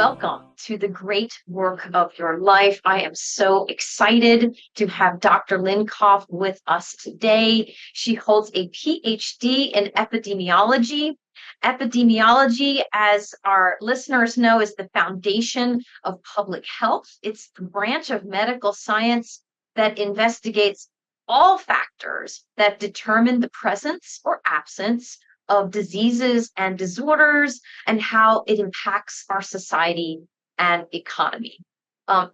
Welcome to the great work of your life. I am so excited to have Dr. Linkov with us today. She holds a PhD in epidemiology. Epidemiology, as our listeners know, is the foundation of public health. It's the branch of medical science that investigates all factors that determine the presence or absence of diseases and disorders and how it impacts our society and economy.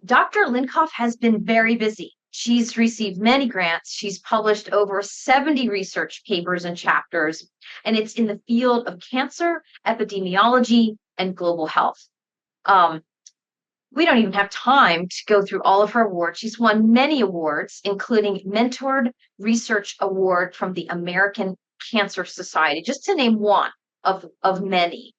Dr. Linkov has been very busy. She's received many grants. She's published over 70 research papers and chapters, and it's in the field of cancer, epidemiology, and global health. We don't even have time to go through all of her awards. She's won many awards, including Mentored Research Award from the American Cancer Society, just to name one of many.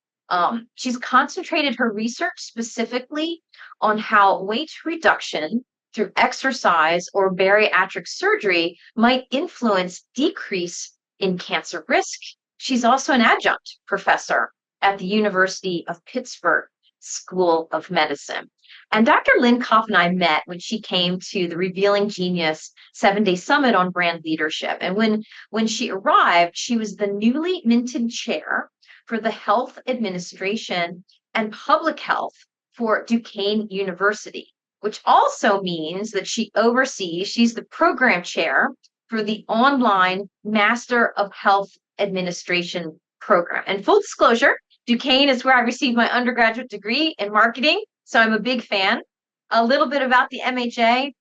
She's concentrated her research specifically on how weight reduction through exercise or bariatric surgery might influence decrease in cancer risk. She's also an adjunct professor at the University of Pittsburgh School of Medicine. And Dr. Linkov and I met when she came to the Revealing Genius 7-Day Summit on Brand Leadership. And when she arrived, she was the newly minted chair for the Health Administration and Public Health for Duquesne University, which also means that she's the program chair for the online Master of Health Administration program. And full disclosure, Duquesne is where I received my undergraduate degree in marketing, so I'm a big fan. A little bit about the MHA,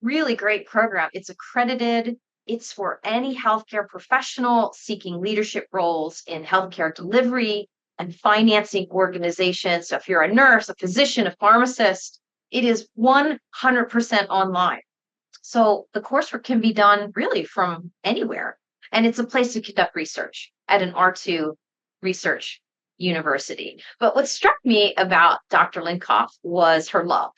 really great program. It's accredited. It's for any healthcare professional seeking leadership roles in healthcare delivery and financing organizations. So if you're a nurse, a physician, a pharmacist, it is 100% online. So the coursework can be done really from anywhere. And it's a place to conduct research at an R2 research university. But what struck me about Dr. Linkov was her love.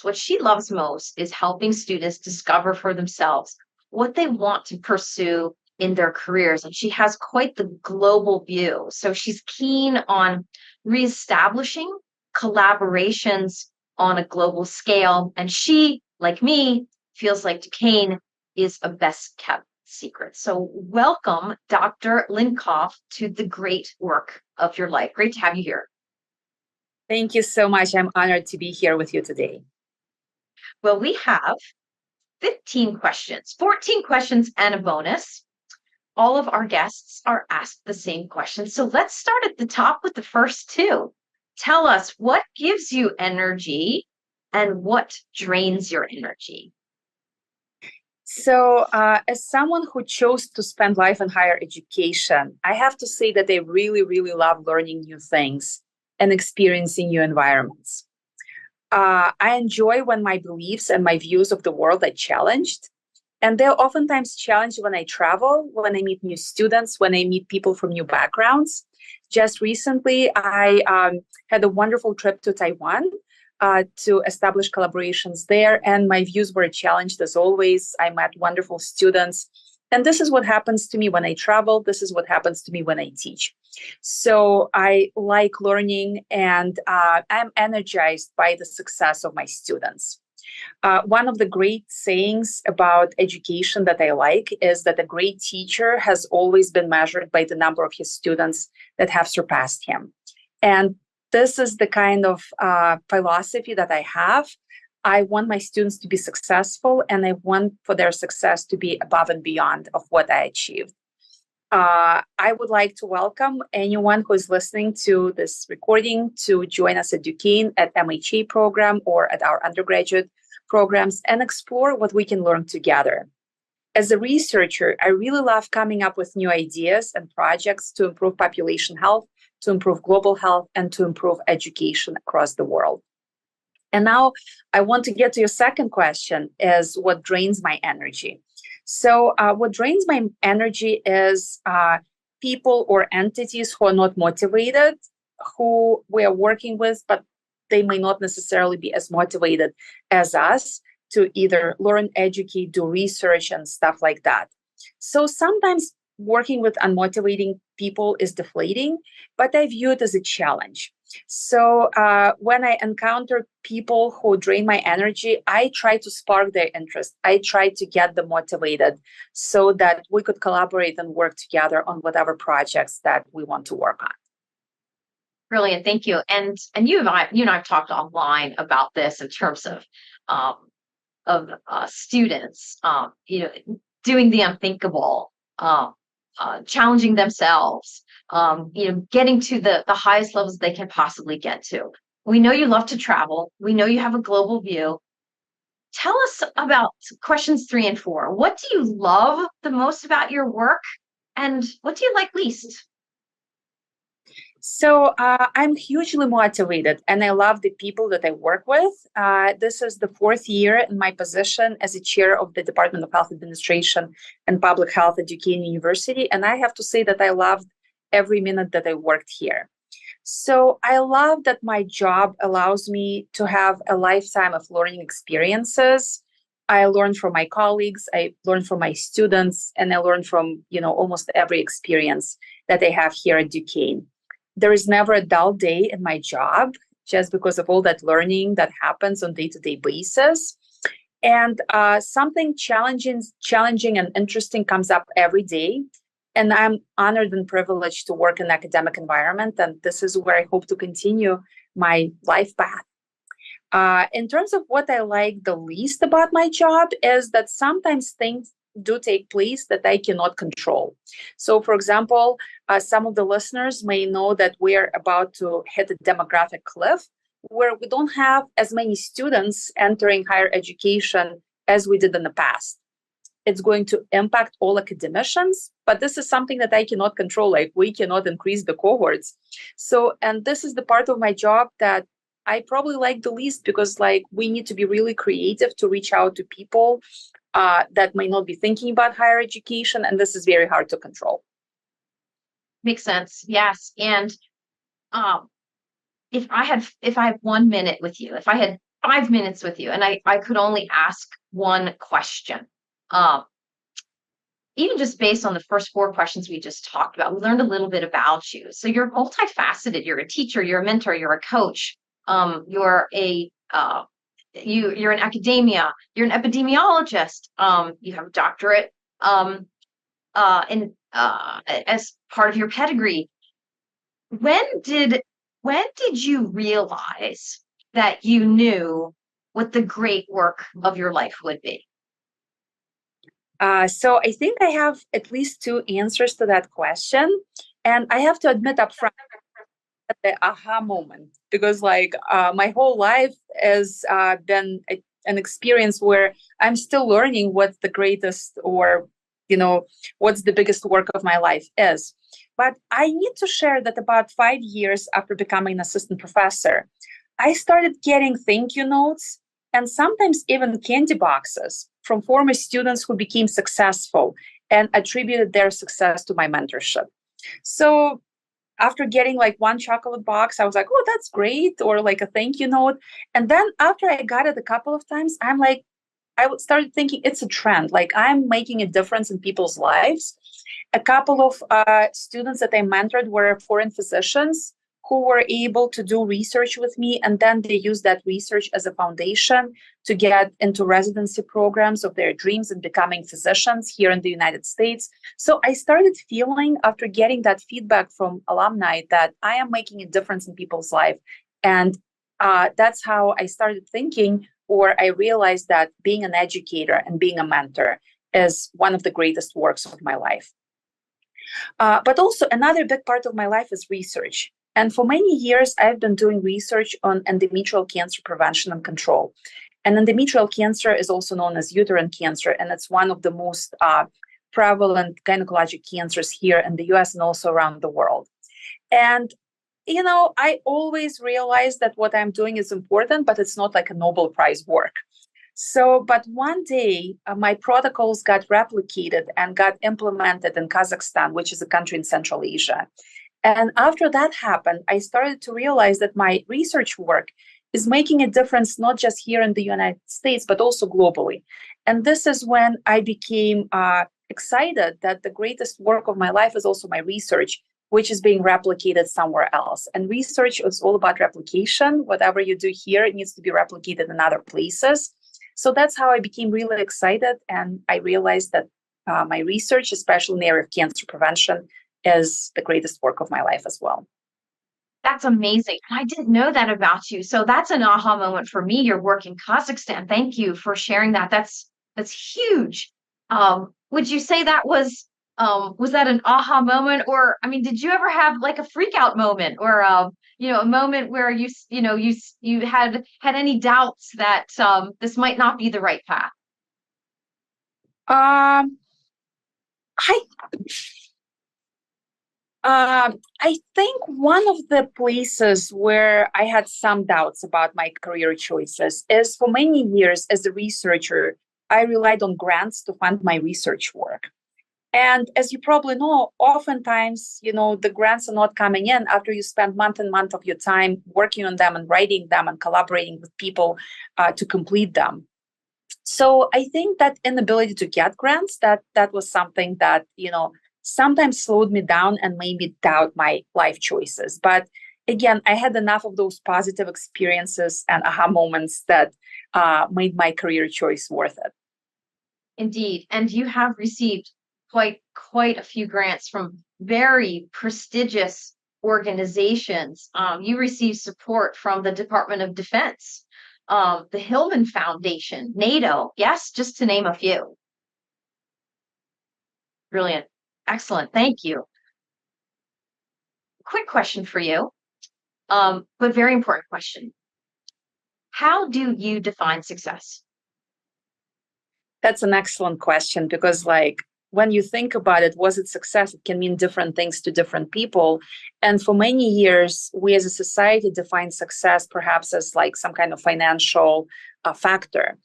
What she loves most is helping students discover for themselves what they want to pursue in their careers. And she has quite the global view. So she's keen on reestablishing collaborations on a global scale. And she, like me, feels like Duquesne is a best kept secret. So welcome, Dr. Linkov, to the great work of your life. Great to have you here. Thank you so much. I'm honored to be here with you today. Well, we have 15 questions, 14 questions and a bonus. All of our guests are asked the same question. So let's start at the top with the first two. Tell us what gives you energy and what drains your energy. So as someone who chose to spend life in higher education, I have to say that I really, really love learning new things and experiencing new environments. I enjoy when my beliefs and my views of the world are challenged. And they're oftentimes challenged when I travel, when I meet new students, when I meet people from new backgrounds. Just recently, I had a wonderful trip to Taiwan to establish collaborations there. And my views were challenged as always. I met wonderful students. And this is what happens to me when I travel. This is what happens to me when I teach. So I like learning, and I'm energized by the success of my students. One of the great sayings about education that I like is that a great teacher has always been measured by the number of his students that have surpassed him. And this is the kind of philosophy that I have. I want my students to be successful, and I want for their success to be above and beyond of what I achieved. I would like to welcome anyone who is listening to this recording to join us at Duquesne at MHA program or at our undergraduate programs and explore what we can learn together. As a researcher, I really love coming up with new ideas and projects to improve population health, to improve global health, and to improve education across the world. And now I want to get to your second question, is what drains my energy? So what drains my energy is people or entities who are not motivated, who we are working with, but they may not necessarily be as motivated as us to either learn, educate, do research, and stuff like that. So sometimes working with unmotivating people is deflating, but I view it as a challenge. So when I encounter people who drain my energy, I try to spark their interest. I try to get them motivated so that we could collaborate and work together on whatever projects that we want to work on. Brilliant, thank you. And you and I have talked online about this in terms um, of students, doing the unthinkable, challenging themselves, getting to the highest levels they can possibly get to. We know you love to travel. We know you have a global view. Tell us about questions 3 and 4. What do you love the most about your work, and what do you like least? So I'm hugely motivated and I love the people that I work with. This is the 4th year in my position as a chair of the Department of Health Administration and Public Health at Duquesne University. And I have to say that I loved every minute that I worked here. So I love that my job allows me to have a lifetime of learning experiences. I learn from my colleagues, I learn from my students, and I learn from, almost every experience that I have here at Duquesne. There is never a dull day in my job just because of all that learning that happens on day-to-day basis. And something challenging and interesting comes up every day. And I'm honored and privileged to work in an academic environment. And this is where I hope to continue my life path. In terms of what I like the least about my job is that sometimes things do take place that I cannot control. So, for example, some of the listeners may know that we're about to hit a demographic cliff where we don't have as many students entering higher education as we did in the past. It's going to impact all academicians, but this is something that I cannot control. Like, we cannot increase the cohorts. So, and this is the part of my job that I probably like the least because, we need to be really creative to reach out to people that might not be thinking about higher education, and this is very hard to control. Makes sense. Yes. And if I have 1 minute with you, if I had 5 minutes with you, and I could only ask one question, even just based on the first 4 questions we just talked about, we learned a little bit about you. So you're multifaceted. You're a teacher. You're a mentor. You're a coach. You're in academia. You're an epidemiologist. You have a doctorate as part of your pedigree. When did you realize that you knew what the great work of your life would be? So I think I have at least 2 answers to that question. And I have to admit up front at the aha moment, because my whole life has been an experience where I'm still learning what the greatest or, what's the biggest work of my life is. But I need to share that about 5 years after becoming an assistant professor, I started getting thank you notes and sometimes even candy boxes from former students who became successful and attributed their success to my mentorship. So after getting one chocolate box, I was like, oh, that's great, or a thank you note. And then after I got it a couple of times, I would start thinking it's a trend. I'm making a difference in people's lives. A couple of students that I mentored were foreign physicians who were able to do research with me, and then they used that research as a foundation to get into residency programs of their dreams and becoming physicians here in the United States. So I started feeling, after getting that feedback from alumni, that I am making a difference in people's life. And that's how I started thinking, or I realized that being an educator and being a mentor is one of the greatest works of my life. But also another big part of my life is research. And for many years, I've been doing research on endometrial cancer prevention and control. And endometrial cancer is also known as uterine cancer, and it's one of the most prevalent gynecologic cancers here in the US and also around the world. And, I always realized that what I'm doing is important, but it's not like a Nobel Prize work. So, but one day, my protocols got replicated and got implemented in Kazakhstan, which is a country in Central Asia. And after that happened, I started to realize that my research work is making a difference, not just here in the United States, but also globally. And this is when I became excited that the greatest work of my life is also my research, which is being replicated somewhere else. And research is all about replication. Whatever you do here, it needs to be replicated in other places. So that's how I became really excited. And I realized that my research, especially in the area of cancer prevention, is the greatest work of my life as well. That's amazing. I didn't know that about you. So that's an aha moment for me, your work in Kazakhstan. Thank you for sharing that. That's huge. Would you say that was that an aha moment? Or I mean, did you ever have like a freak out moment or a moment where you had any doubts that this might not be the right path? Um, I I think one of the places where I had some doubts about my career choices is for many years as a researcher, I relied on grants to fund my research work. And as you probably know, oftentimes, the grants are not coming in after you spend month and month of your time working on them and writing them and collaborating with people to complete them. So I think that inability to get grants, that was something that, sometimes slowed me down and made me doubt my life choices. But again, I had enough of those positive experiences and aha moments that made my career choice worth it. Indeed. And you have received quite a few grants from very prestigious organizations. You received support from the Department of Defense, the Hillman Foundation, NATO, yes, just to name a few. Brilliant. Excellent. Thank you. Quick question for you, but very important question. How do you define success? That's an excellent question because, when you think about it, was it success? It can mean different things to different people. And for many years, we as a society define success perhaps as some kind of financial factor.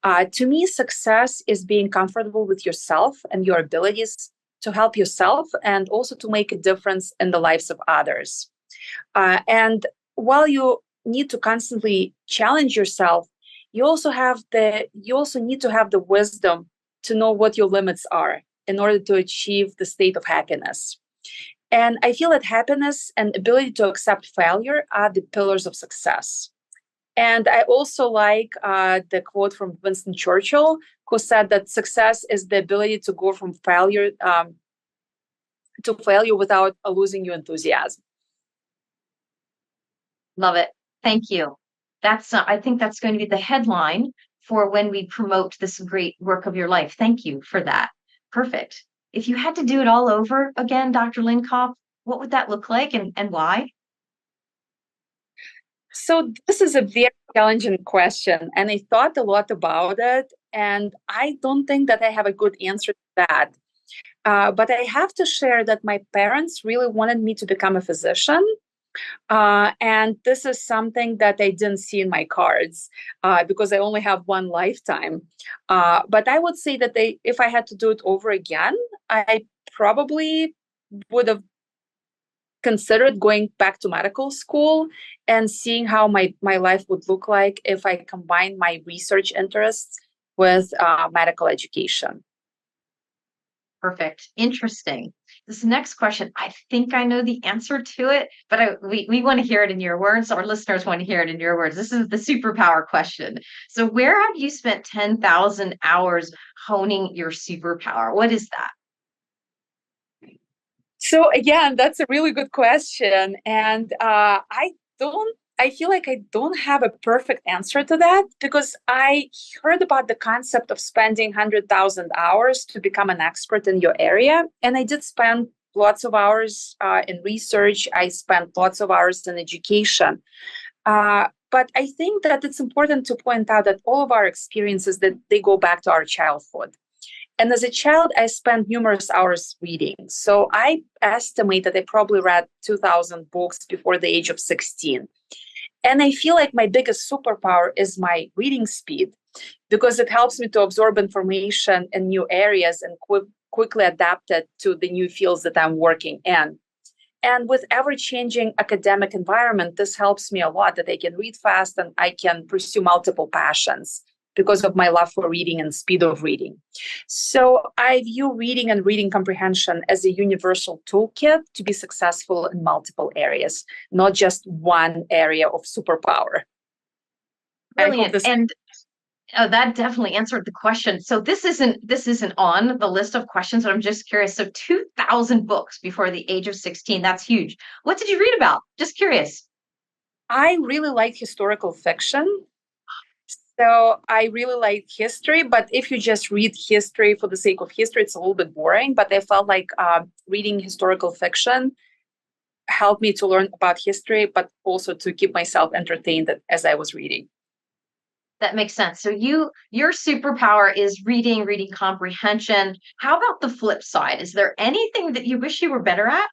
To me, success is being comfortable with yourself and your abilities to help yourself and also to make a difference in the lives of others. And while you need to constantly challenge yourself, you also need to have the wisdom to know what your limits are in order to achieve the state of happiness. And I feel that happiness and ability to accept failure are the pillars of success. And I also like the quote from Winston Churchill, who said that success is the ability to go from failure to failure without losing your enthusiasm. Love it. Thank you. I think that's going to be the headline for when we promote this great work of your life. Thank you for that. Perfect. If you had to do it all over again, Dr. Linkov, what would that look like and why? So this is a very challenging question, and I thought a lot about it, and I don't think that I have a good answer to that. But I have to share that my parents really wanted me to become a physician. And this is something that I didn't see in my cards because I only have one lifetime. But I would say that if I had to do it over again, I probably would have considered going back to medical school and seeing how my life would look like if I combined my research interests with medical education. Perfect. Interesting. This next question, I think I know the answer to it, but we want to hear it in your words. Our listeners want to hear it in your words. This is the superpower question. So where have you spent 10,000 hours honing your superpower? What is that? So again, that's a really good question. And I feel like I don't have a perfect answer to that because I heard about the concept of spending 100,000 hours to become an expert in your area. And I did spend lots of hours in research. I spent lots of hours in education. But I think that it's important to point out that all of our experiences, that they go back to our childhood. And as a child, I spent numerous hours reading. So I estimate that I probably read 2,000 books before the age of 16. And I feel like my biggest superpower is my reading speed because it helps me to absorb information in new areas and quickly adapt it to the new fields that I'm working in. And with ever-changing academic environment, this helps me a lot that I can read fast and I can pursue multiple passions because of my love for reading and speed of reading. So I view reading and reading comprehension as a universal toolkit to be successful in multiple areas, not just one area of superpower. Brilliant. And that definitely answered the question. So this isn't on the list of questions, but I'm just curious. So 2,000 books before the age of 16. That's huge. What did you read about? Just curious. I really like historical fiction. So I really like history, but if you just read history for the sake of history, it's a little bit boring. But I felt like reading historical fiction helped me to learn about history, but also to keep myself entertained as I was reading. That makes sense. So your superpower is reading comprehension. How about the flip side? Is there anything that you wish you were better at?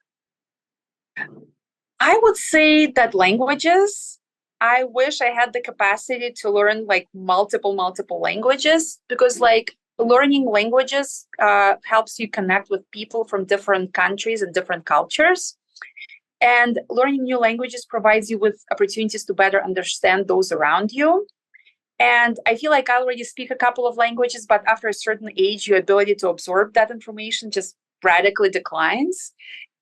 I would say that languages. I wish I had the capacity to learn like multiple languages, because like learning languages helps you connect with people from different countries and different cultures. And learning new languages provides you with opportunities to better understand those around you. And I feel like I already speak a couple of languages, but after a certain age, your ability to absorb that information just radically declines.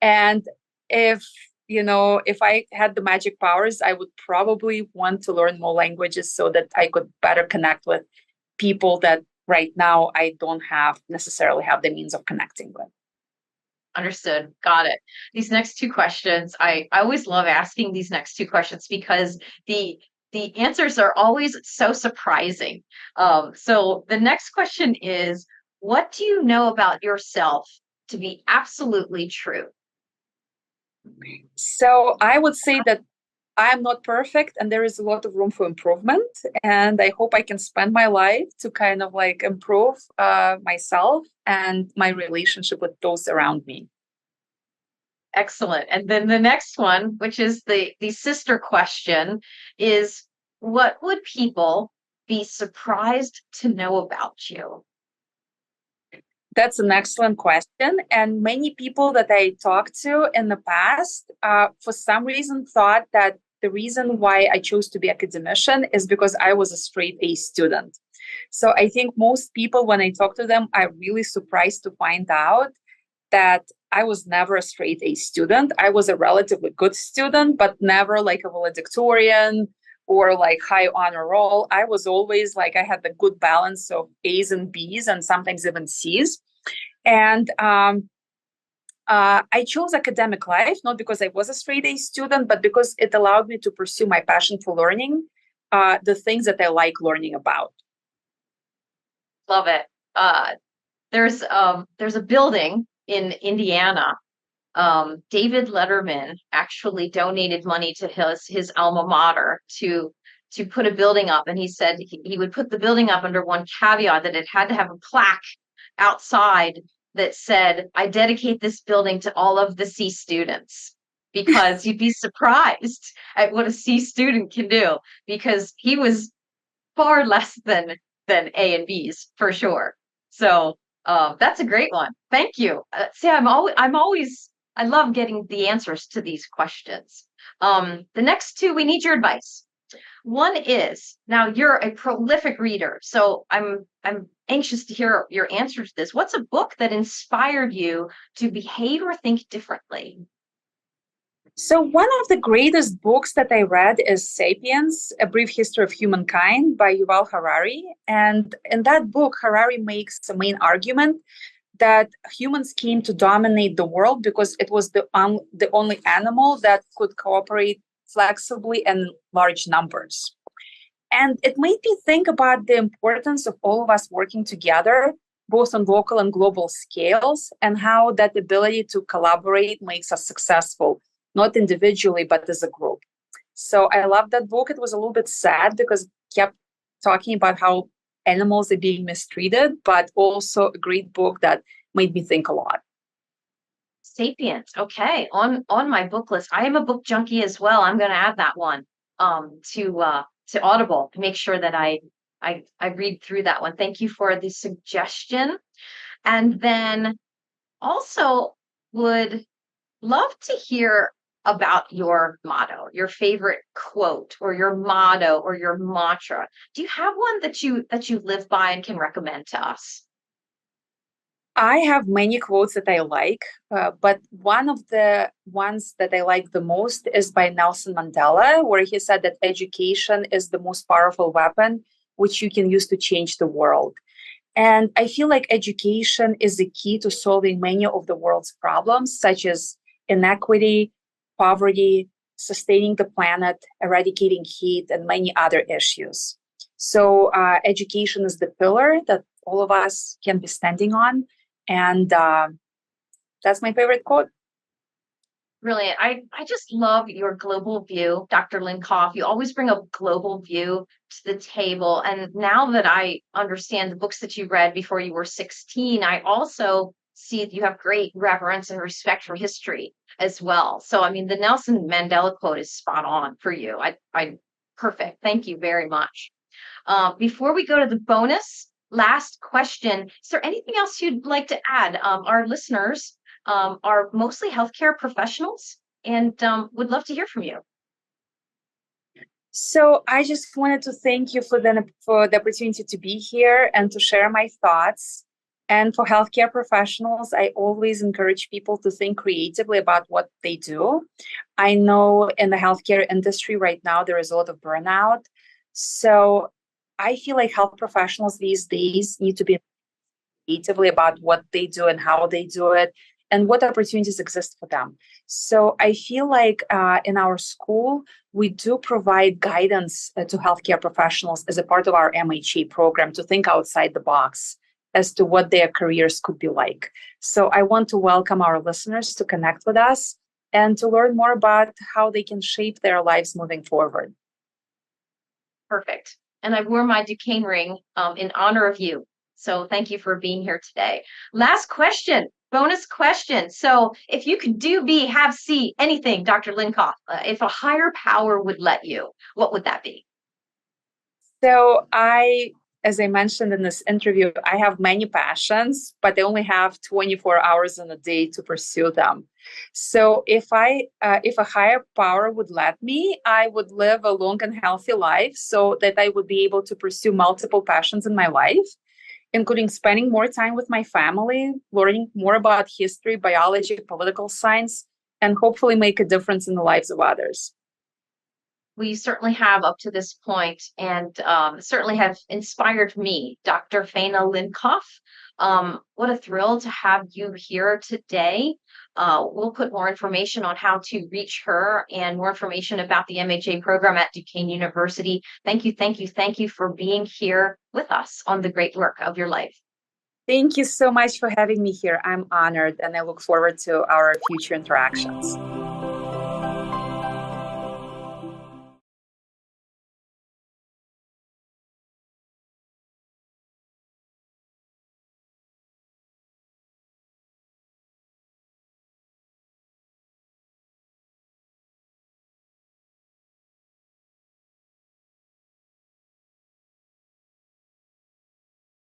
And if if I had the magic powers, I would probably want to learn more languages so that I could better connect with people that right now I don't necessarily have the means of connecting with. Understood. Got it. These next two questions, I always love asking these next two questions because the answers are always so surprising. So the next question is, what do you know about yourself to be absolutely true? So I would say that I'm not perfect and there is a lot of room for improvement. And I hope I can spend my life to kind of like improve myself and my relationship with those around me. Excellent. And then the next one, which is the sister question, is what would people be surprised to know about you? That's an excellent question. And many people that I talked to in the past, for some reason, thought that the reason why I chose to be academician is because I was a straight A student. So I think most people, when I talk to them, are really surprised to find out that I was never a straight A student. I was a relatively good student, but never like a valedictorian or like high honor roll. I was always like, I had the good balance of A's and B's and sometimes even C's. And I chose academic life, not because I was a straight A student, but because it allowed me to pursue my passion for learning, the things that I like learning about. Love it. There's a building in Indiana. David Letterman actually donated money to his alma mater to put a building up, and he said he would put the building up under one caveat, that it had to have a plaque outside that said, "I dedicate this building to all of the C students," because you'd be surprised at what a C student can do, because he was far less than A and B's for sure. So that's a great one. Thank you. See, I love getting the answers to these questions. The next two, we need your advice. One is, now you're a prolific reader, so I'm anxious to hear your answer to this. What's a book that inspired you to behave or think differently? So one of the greatest books that I read is *Sapiens: A Brief History of Humankind* by Yuval Harari. And in that book, Harari makes the main argument that humans came to dominate the world because it was the only animal that could cooperate flexibly in large numbers. And it made me think about the importance of all of us working together, both on local and global scales, and how that ability to collaborate makes us successful, not individually, but as a group. So I love that book. It was a little bit sad because it kept talking about how animals are being mistreated, but also a great book that made me think a lot. *Sapiens*. Okay, on my book list. I am a book junkie as well. I'm going to add that one to Audible to make sure that I read through that one. Thank you for the suggestion. And then also would love to hear about your motto, your favorite quote or your motto or your mantra. Do you have one that you live by and can recommend to us? I have many quotes that I like, but one of the ones that I like the most is by Nelson Mandela, where he said that education is the most powerful weapon which you can use to change the world. And I feel like education is the key to solving many of the world's problems, such as inequity, poverty, sustaining the planet, eradicating heat, and many other issues. So, education is the pillar that all of us can be standing on. And that's my favorite quote. Brilliant. I just love your global view, Dr. Linkoff. You always bring a global view to the table. And now that I understand the books that you read before you were 16, I also see that you have great reverence and respect for history as well. So, I mean, the Nelson Mandela quote is spot on for you. I perfect. Thank you very much. Before we go to the bonus, last question, is there anything else you'd like to add? Our listeners are mostly healthcare professionals and would love to hear from you. So I just wanted to thank you for the opportunity to be here and to share my thoughts. And for healthcare professionals, I always encourage people to think creatively about what they do. I know in the healthcare industry right now, there is a lot of burnout. So I feel like health professionals these days need to be creatively about what they do and how they do it and what opportunities exist for them. So I feel like in our school, we do provide guidance to healthcare professionals as a part of our MHA program to think outside the box as to what their careers could be like. So I want to welcome our listeners to connect with us and to learn more about how they can shape their lives moving forward. Perfect. And I wore my Duquesne ring in honor of you. So thank you for being here today. Last question, bonus question. So if you could do, be, have, see anything, Dr. Linkoff, if a higher power would let you, what would that be? So as I mentioned in this interview, I have many passions, but I only have 24 hours in a day to pursue them. So if a higher power would let me, I would live a long and healthy life so that I would be able to pursue multiple passions in my life, including spending more time with my family, learning more about history, biology, political science, and hopefully make a difference in the lives of others. We certainly have up to this point, and certainly have inspired me, Dr. Faina Linkov. What a thrill to have you here today. We'll put more information on how to reach her and more information about the MHA program at Duquesne University. Thank you, thank you, thank you for being here with us on the great work of your life. Thank you so much for having me here. I'm honored and I look forward to our future interactions.